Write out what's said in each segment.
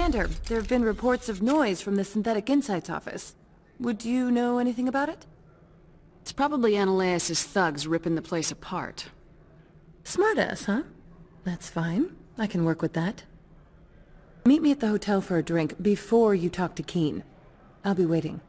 Commander, there have been reports of noise from the Synthetic Insights office. Would you know anything about it? It's probably Ananias' thugs ripping the place apart. Smartass, huh? That's fine. I can work with that. Meet me at the hotel for a drink before you talk to Keen. I'll be waiting.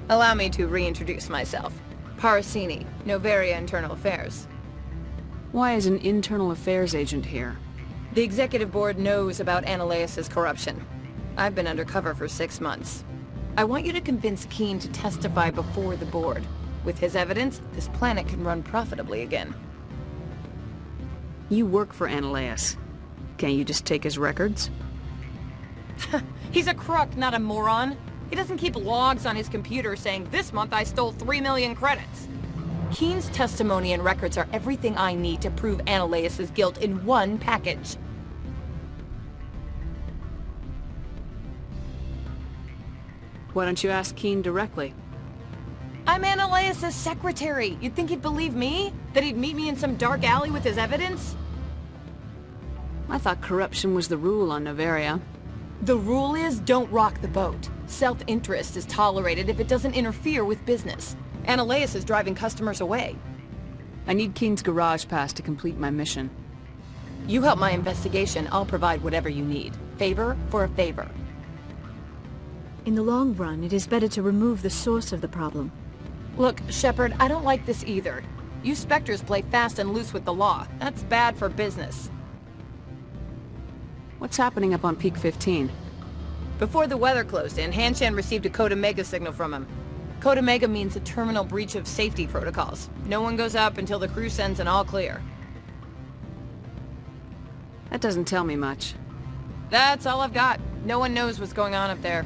Allow me to reintroduce myself. Parasini, Novaria Internal Affairs. Why is an internal affairs agent here? The executive board knows about Ananias' corruption. I've been undercover for 6 months. I want you to convince Keen to testify before the board. With his evidence, this planet can run profitably again. You work for Ananias. Can't you just take his records? He's a crook, not a moron. He doesn't keep logs on his computer saying, "This month I stole 3 million credits." Keen's testimony and records are everything I need to prove Ananias' guilt in one package. Why don't you ask Keen directly? I'm Ananias' secretary. You'd think he'd believe me? That he'd meet me in some dark alley with his evidence? I thought corruption was the rule on Novaria. The rule is, don't rock the boat. Self-interest is tolerated if it doesn't interfere with business. Ananias is driving customers away. I need Keen's garage pass to complete my mission. You help my investigation, I'll provide whatever you need. Favor for a favor. In the long run, it is better to remove the source of the problem. Look, Shepard, I don't like this either. You Spectres play fast and loose with the law. That's bad for business. What's happening up on Peak 15? Before the weather closed in, Hanshan received a Code Omega signal from him. Code Omega means a terminal breach of safety protocols. No one goes up until the crew sends an all clear. That doesn't tell me much. That's all I've got. No one knows what's going on up there.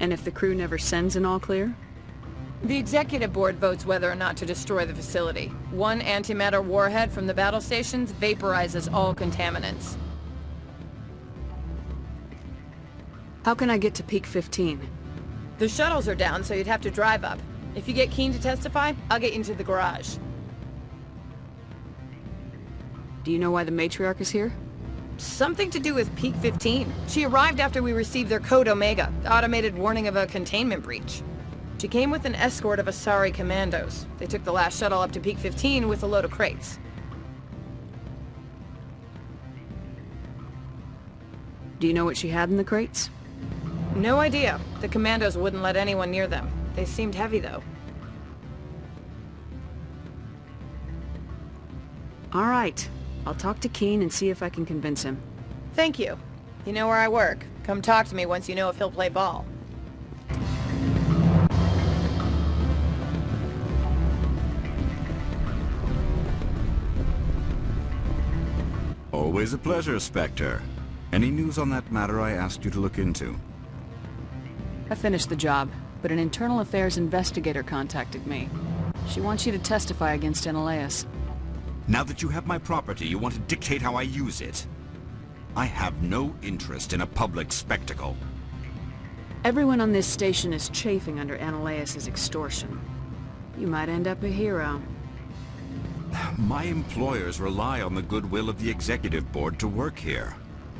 And if the crew never sends an all clear? The executive board votes whether or not to destroy the facility. One antimatter warhead from the battle stations vaporizes all contaminants. How can I get to Peak 15? The shuttles are down, so you'd have to drive up. If you get Keen to testify, I'll get you into the garage. Do you know why the matriarch is here? Something to do with Peak 15. She arrived after we received their Code Omega, automated warning of a containment breach. She came with an escort of Asari commandos. They took the last shuttle up to Peak 15 with a load of crates. Do you know what she had in the crates? No idea. The commandos wouldn't let anyone near them. They seemed heavy, though. All right. I'll talk to Keen and see if I can convince him. Thank you. You know where I work. Come talk to me once you know if he'll play ball. Always a pleasure, Spectre. Any news on that matter I asked you to look into? I finished the job, but an internal affairs investigator contacted me. She wants you to testify against Ananias. Now that you have my property, you want to dictate how I use it. I have no interest in a public spectacle. Everyone on this station is chafing under Ananias' extortion. You might end up a hero. My employers rely on the goodwill of the executive board to work here.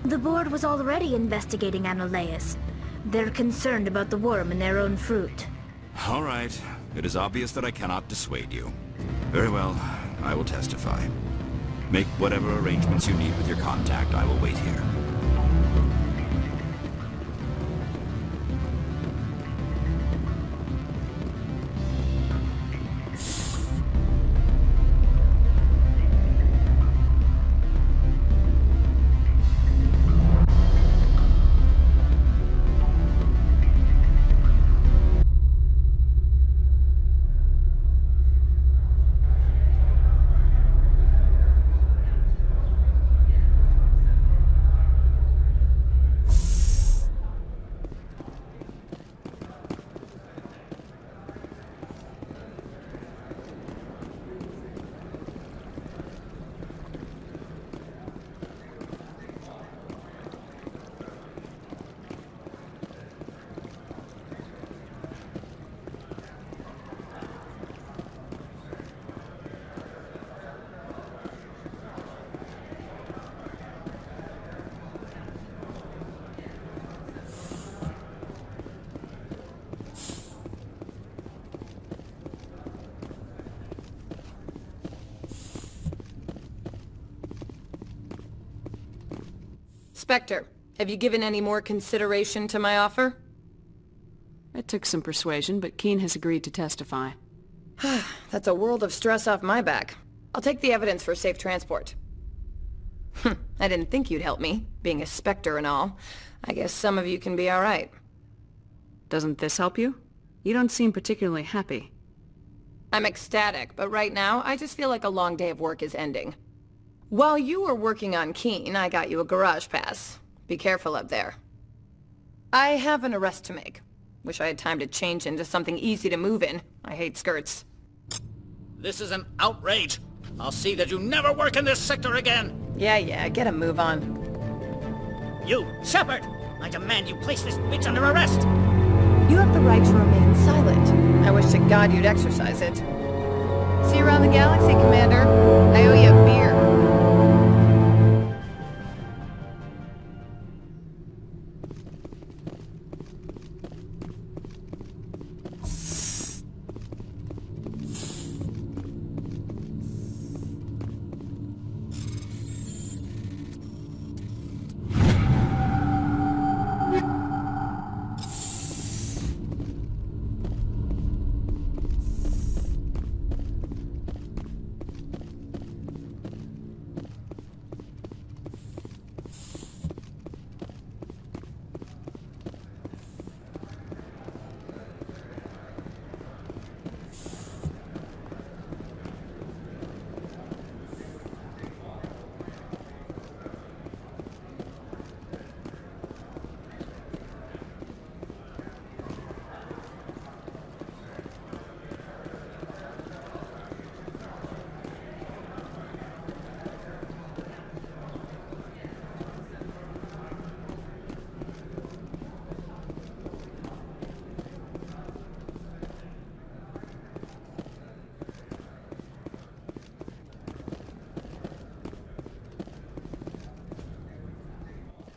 The board was already investigating Ananias. They're concerned about the worm in their own fruit. All right. It is obvious that I cannot dissuade you. Very well. I will testify. Make whatever arrangements you need with your contact. I will wait here. Spectre, have you given any more consideration to my offer? It took some persuasion, but Keen has agreed to testify. That's a world of stress off my back. I'll take the evidence for safe transport. I didn't think you'd help me, being a Spectre and all. I guess some of you can be alright. Doesn't this help you? You don't seem particularly happy. I'm ecstatic, but right now, I just feel like a long day of work is ending. While you were working on Keen, I got you a garage pass. Be careful up there. I have an arrest to make. Wish I had time to change into something easy to move in. I hate skirts. This is an outrage. I'll see that you never work in this sector again. Yeah, get a move on. You, Shepard! I demand you place this bitch under arrest! You have the right to remain silent. I wish to God you'd exercise it. See you around the galaxy, Commander. I owe you a beer.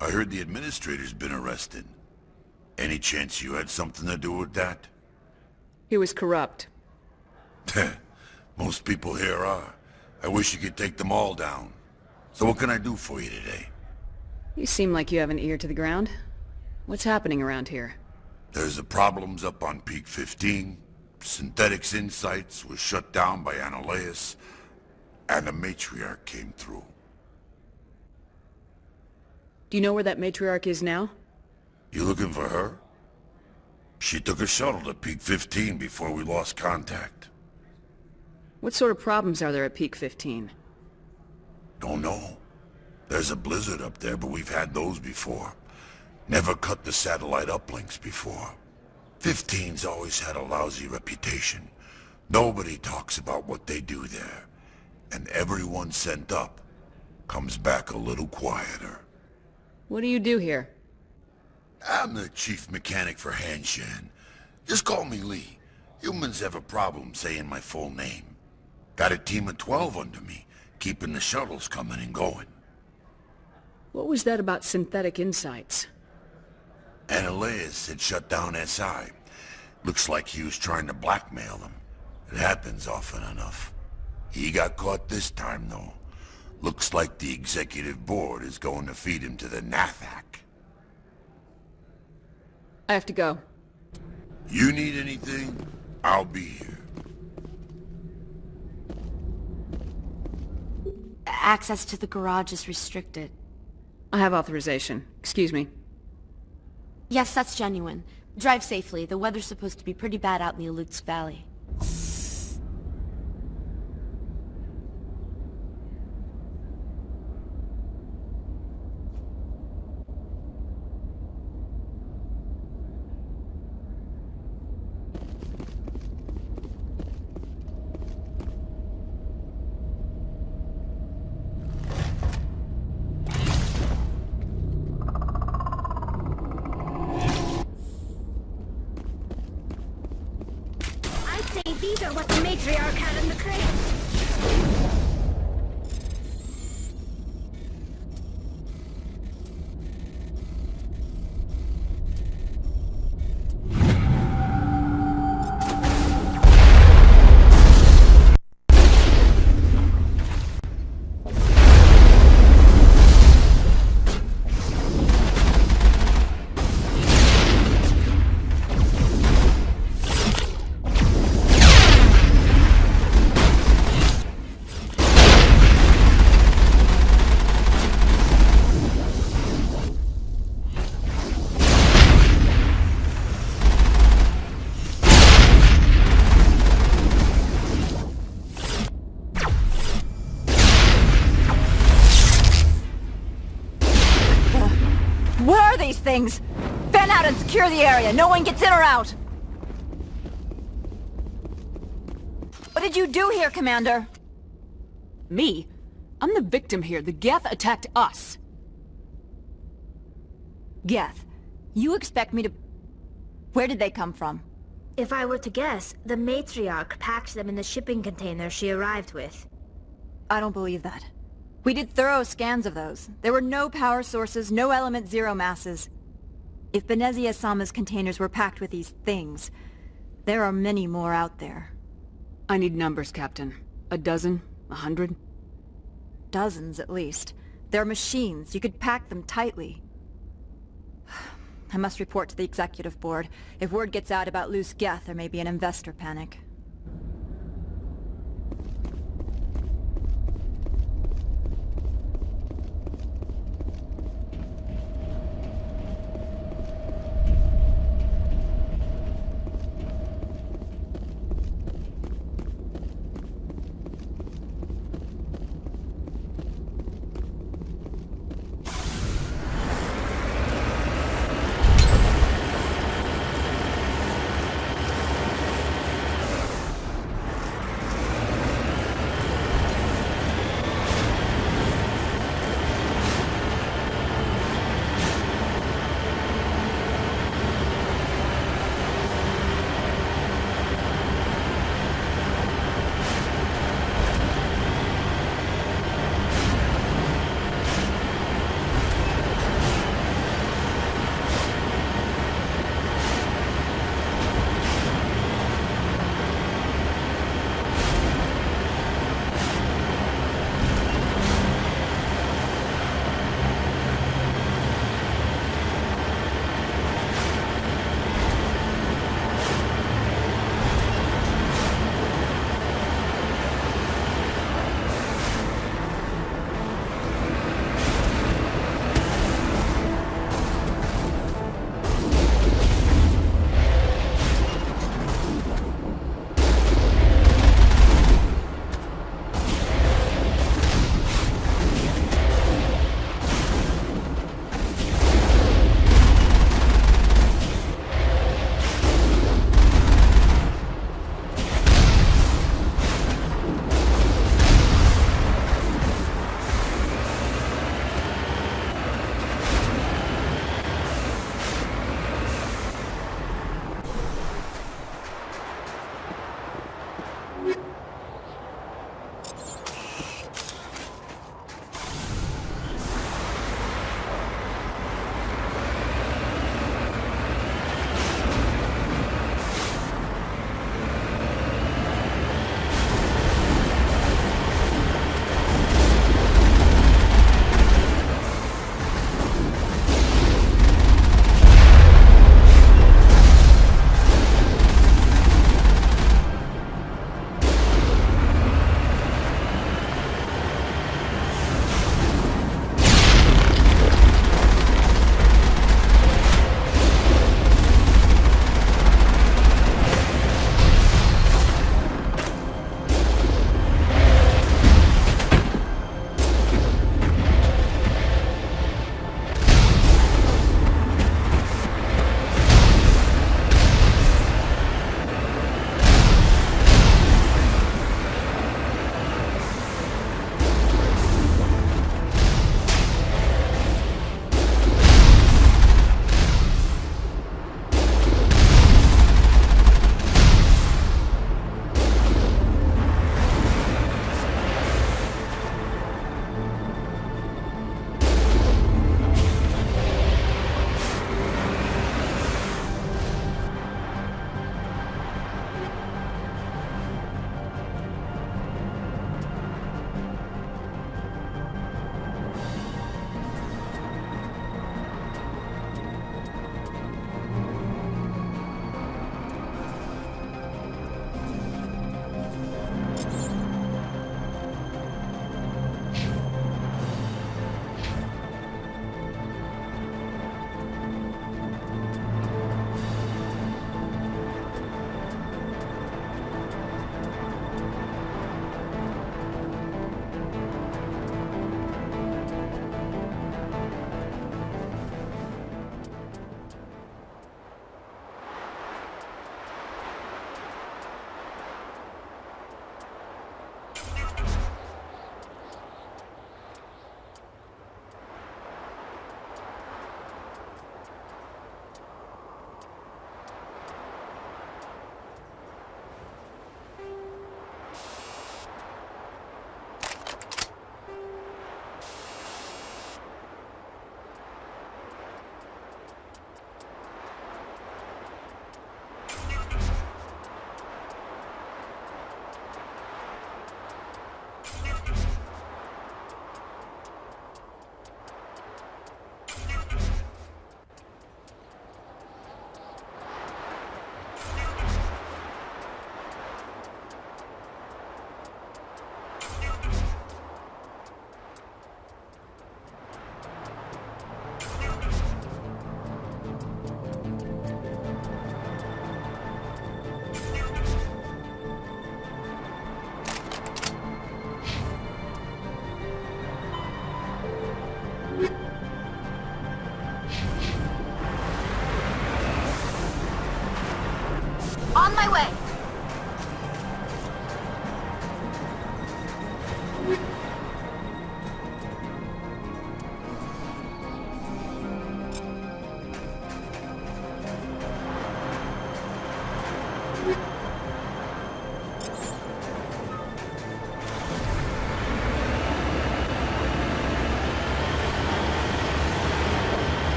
I heard the administrator's been arrested. Any chance you had something to do with that? He was corrupt. Most people here are. I wish you could take them all down. So what can I do for you today? You seem like you have an ear to the ground. What's happening around here? There's the problems up on Peak 15. Synthetics Insights was shut down by Ananias. And the matriarch came through. Do you know where that matriarch is now? You looking for her? She took a shuttle to Peak 15 before we lost contact. What sort of problems are there at Peak 15? Don't know. There's a blizzard up there, but we've had those before. Never cut the satellite uplinks before. 15's always had a lousy reputation. Nobody talks about what they do there. And everyone sent up comes back a little quieter. What do you do here? I'm the chief mechanic for Hanshan. Just call me Lee. Humans have a problem saying my full name. Got a team of 12 under me, keeping the shuttles coming and going. What was that about synthetic insights? Ananias had shut down SI. Looks like he was trying to blackmail them. It happens often enough. He got caught this time, though. Looks like the executive board is going to feed him to the Nathak. I have to go. You need anything? I'll be here. Access to the garage is restricted. I have authorization. Excuse me. Yes, that's genuine. Drive safely. The weather's supposed to be pretty bad out in the Alutsk Valley. These are what the matriarch had in the crates. Things. Fan out and secure the area. No one gets in or out. What did you do here, Commander? Me? I'm the victim here. The Geth attacked us. Geth, you expect me to... Where did they come from? If I were to guess, the matriarch packed them in the shipping container she arrived with. I don't believe that. We did thorough scans of those. There were no power sources, no element zero masses. If Benezia-sama's containers were packed with these things, there are many more out there. I need numbers, Captain. A dozen? 100? Dozens, at least. They're machines. You could pack them tightly. I must report to the executive board. If word gets out about loose Geth, there may be an investor panic.